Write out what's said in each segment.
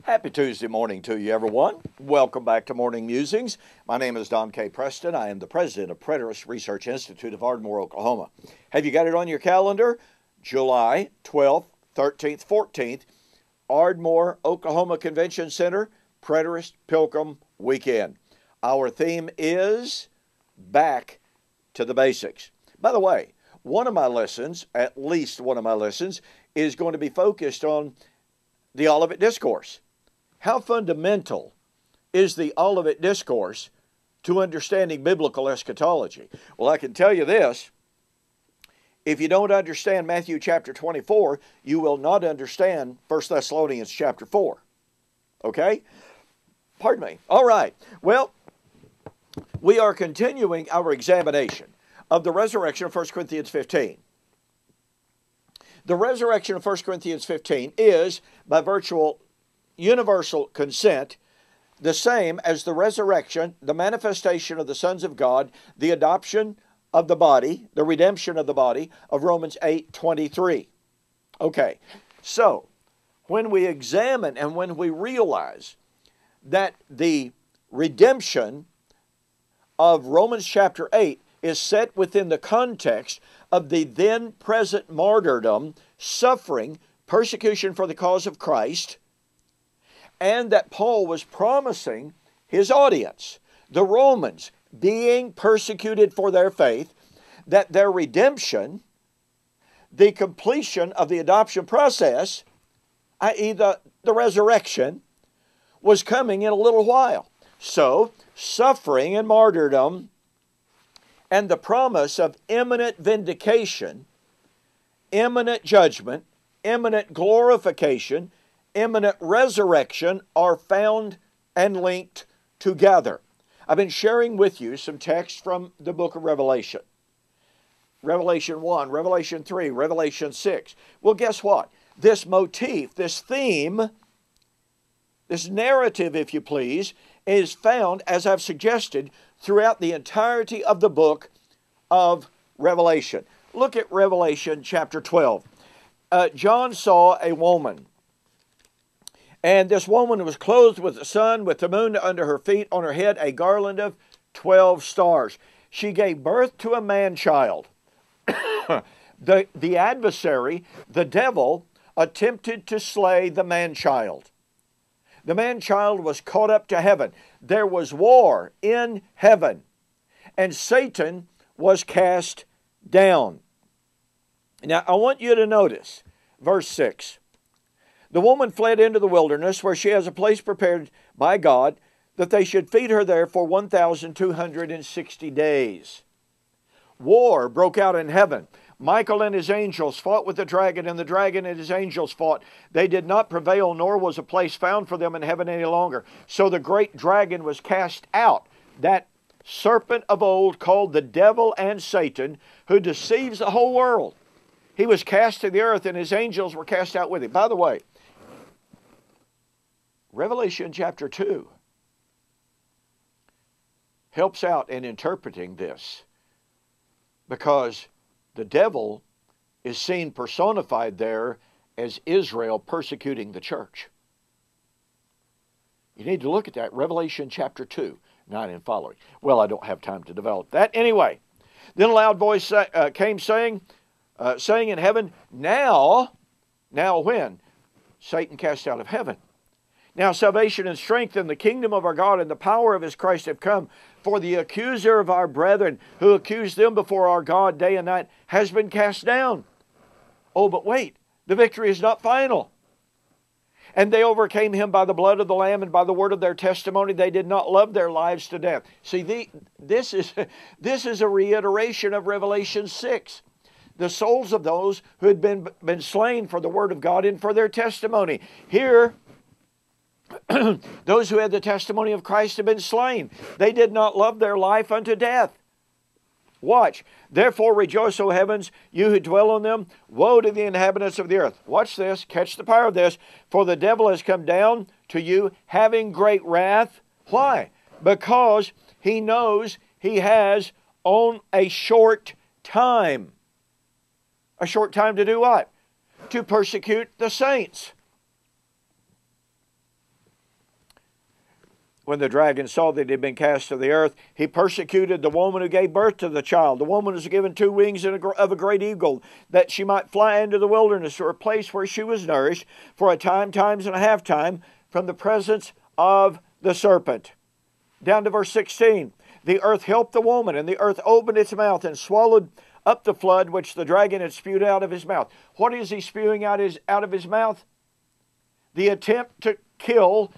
Happy Tuesday morning to you, everyone. Welcome back to Morning Musings. My name is Don K. Preston. I am the president of Preterist Research Institute of Ardmore, Oklahoma. Have you got it on your calendar? July 12th, 13th, 14th, Ardmore, Oklahoma Convention Center, Preterist Pilgrim Weekend. Our theme is Back to the Basics. By the way, one of my lessons, at least one of my lessons, is going to be focused on the Olivet Discourse. How fundamental is the Olivet Discourse to understanding biblical eschatology? Well, I can tell you this. If you don't understand Matthew chapter 24, you will not understand 1 Thessalonians chapter 4. Okay? Pardon me. All right. Well, we are continuing our examination of the resurrection of 1 Corinthians 15. The resurrection of 1 Corinthians 15 is, by virtual universal consent, the same as the resurrection, the manifestation of the sons of God, the adoption of the body, the redemption of the body of Romans 8:23. Okay, so when we examine and when we realize that the redemption of Romans chapter 8 is set within the context of the then present martyrdom, suffering, persecution for the cause of Christ, and that Paul was promising his audience, the Romans, being persecuted for their faith, that their redemption, the completion of the adoption process, i.e. the resurrection, was coming in a little while. So, suffering and martyrdom and the promise of imminent vindication, imminent judgment, imminent glorification, imminent resurrection are found and linked together. I've been sharing with you some texts from the book of Revelation. Revelation 1, Revelation 3, Revelation 6. Well, guess what? This motif, this theme, this narrative, if you please, is found, as I've suggested, throughout the entirety of the book of Revelation. Look at Revelation chapter 12. John saw a woman, and this woman was clothed with the sun, with the moon under her feet, on her head a garland of 12 stars. She gave birth to a man-child. The adversary, the devil, attempted to slay the man-child. The man-child was caught up to heaven. There was war in heaven, and Satan was cast down. Now, I want you to notice verse 6. The woman fled into the wilderness, where she has a place prepared by God, that they should feed her there for 1,260 days. War broke out in heaven. Michael and his angels fought with the dragon, and the dragon and his angels fought. They did not prevail, nor was a place found for them in heaven any longer. So the great dragon was cast out, that serpent of old called the devil and Satan, who deceives the whole world. He was cast to the earth, and his angels were cast out with him. By the way, Revelation chapter 2 helps out in interpreting this, because the devil is seen personified there as Israel persecuting the church. You need to look at that, Revelation chapter 2, 9 and following. Well, I don't have time to develop that. Anyway, then a loud voice came saying in heaven, Now when? Satan cast out of heaven. Now salvation and strength and the kingdom of our God and the power of his Christ have come. For the accuser of our brethren, who accused them before our God day and night, has been cast down. Oh, but wait, the victory is not final. And they overcame him by the blood of the Lamb and by the word of their testimony. They did not love their lives to death. See, this is a reiteration of Revelation 6. The souls of those who had been slain for the word of God and for their testimony. Here, those who had the testimony of Christ have been slain. They did not love their life unto death. Watch. Therefore rejoice, O heavens, you who dwell on them. Woe to the inhabitants of the earth. Watch this. Catch the power of this. For the devil has come down to you, having great wrath. Why? Because he knows he has on a short time. A short time to do what? To persecute the saints. when the dragon saw that he had been cast to the earth, he persecuted the woman who gave birth to the child. The woman was given 2 wings of a great eagle, that she might fly into the wilderness, or a place where she was nourished for a time, times and a half time, from the presence of the serpent. Down to verse 16. The earth helped the woman, and the earth opened its mouth and swallowed up the flood which the dragon had spewed out of his mouth. What is he spewing out of his mouth? The attempt to kill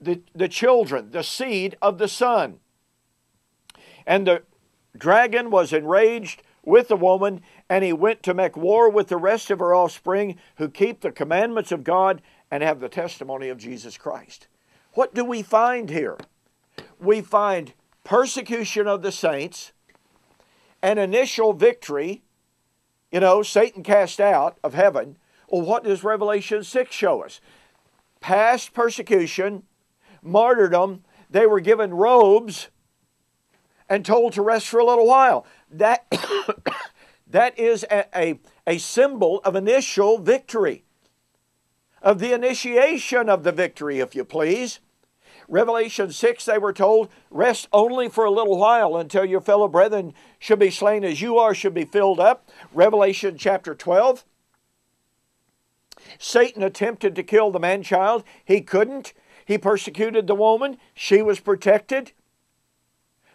the children, the seed of the son. And the dragon was enraged with the woman, and he went to make war with the rest of her offspring, who keep the commandments of God and have the testimony of Jesus Christ. What do we find here? We find persecution of the saints, an initial victory, Satan cast out of heaven. Well, what does Revelation 6 show us? Past persecution, martyrdom. They were given robes and told to rest for a little while. That is a symbol of initial victory, of the initiation of the victory, if you please. Revelation 6, they were told, rest only for a little while until your fellow brethren should be slain as you are, should be filled up. Revelation chapter 12, Satan attempted to kill the man-child. He couldn't. He persecuted the woman. She was protected.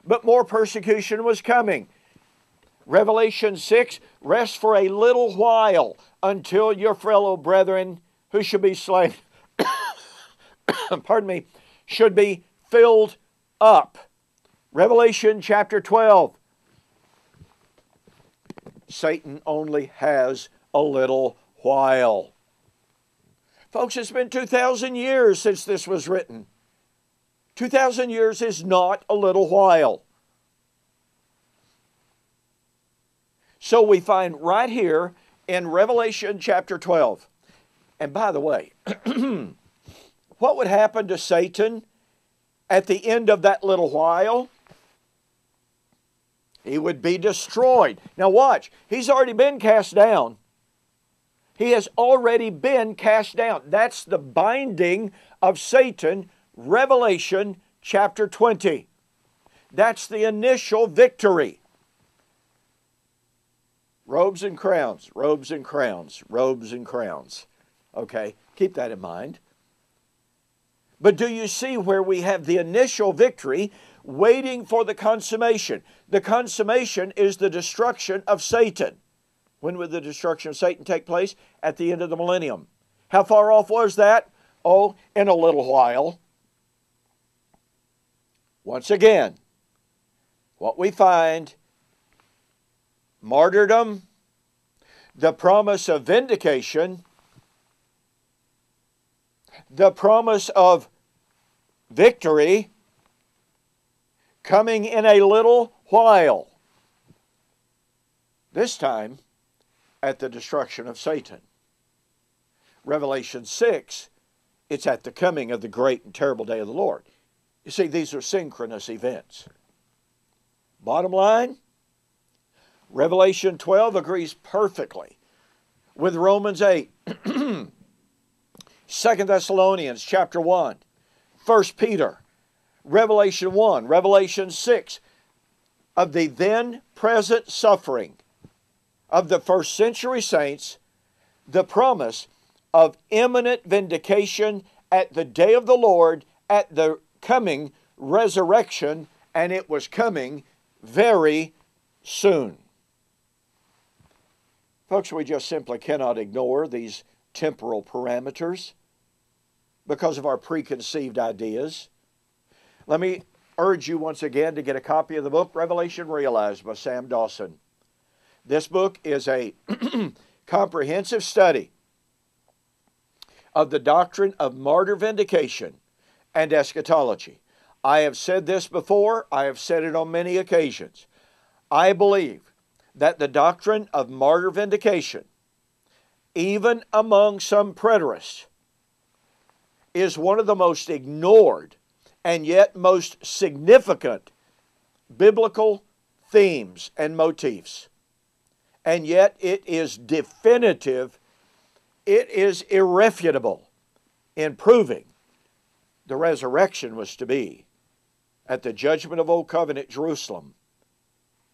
But more persecution was coming. Revelation 6, rest for a little while until your fellow brethren who should be slain, pardon me, should be filled up. Revelation chapter 12. Satan only has a little while. Folks, it's been 2,000 years since this was written. 2,000 years is not a little while. So we find right here in Revelation chapter 12. And by the way, what would happen to Satan at the end of that little while? He would be destroyed. Now watch, he's already been cast down. He has already been cast down. That's the binding of Satan, Revelation chapter 20. That's the initial victory. Robes and crowns, robes and crowns, robes and crowns. Okay, keep that in mind. But do you see where we have the initial victory waiting for the consummation? The consummation is the destruction of Satan. When would the destruction of Satan take place? At the end of the millennium. How far off was that? Oh, in a little while. Once again, what we find, martyrdom, the promise of vindication, the promise of victory coming in a little while. This time at the destruction of Satan. Revelation 6, it's at the coming of the great and terrible day of the Lord. You see, these are synchronous events. Bottom line, Revelation 12 agrees perfectly with Romans 8, 2 Thessalonians chapter 1, 1 Peter, Revelation 1, Revelation 6, of the then present suffering of the first century saints, the promise of imminent vindication at the day of the Lord, at the coming resurrection, and it was coming very soon. Folks, we just simply cannot ignore these temporal parameters because of our preconceived ideas. Let me urge you once again to get a copy of the book Revelation Realized by Sam Dawson. This book is a comprehensive study of the doctrine of martyr vindication and eschatology. I have said this before. I have said it on many occasions. I believe that the doctrine of martyr vindication, even among some preterists, is one of the most ignored and yet most significant biblical themes and motifs. And yet it is definitive, it is irrefutable in proving the resurrection was to be at the judgment of Old Covenant Jerusalem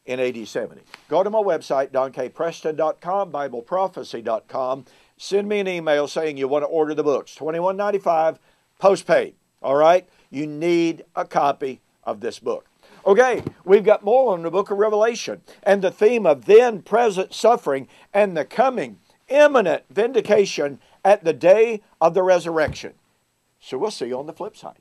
in AD 70. Go to my website, donkpreston.com, bibleprophecy.com. Send me an email saying you want to order the books. $21.95, postpaid. All right? You need a copy of this book. Okay, we've got more on the book of Revelation and the theme of then present suffering and the coming imminent vindication at the day of the resurrection. So we'll see you on the flip side.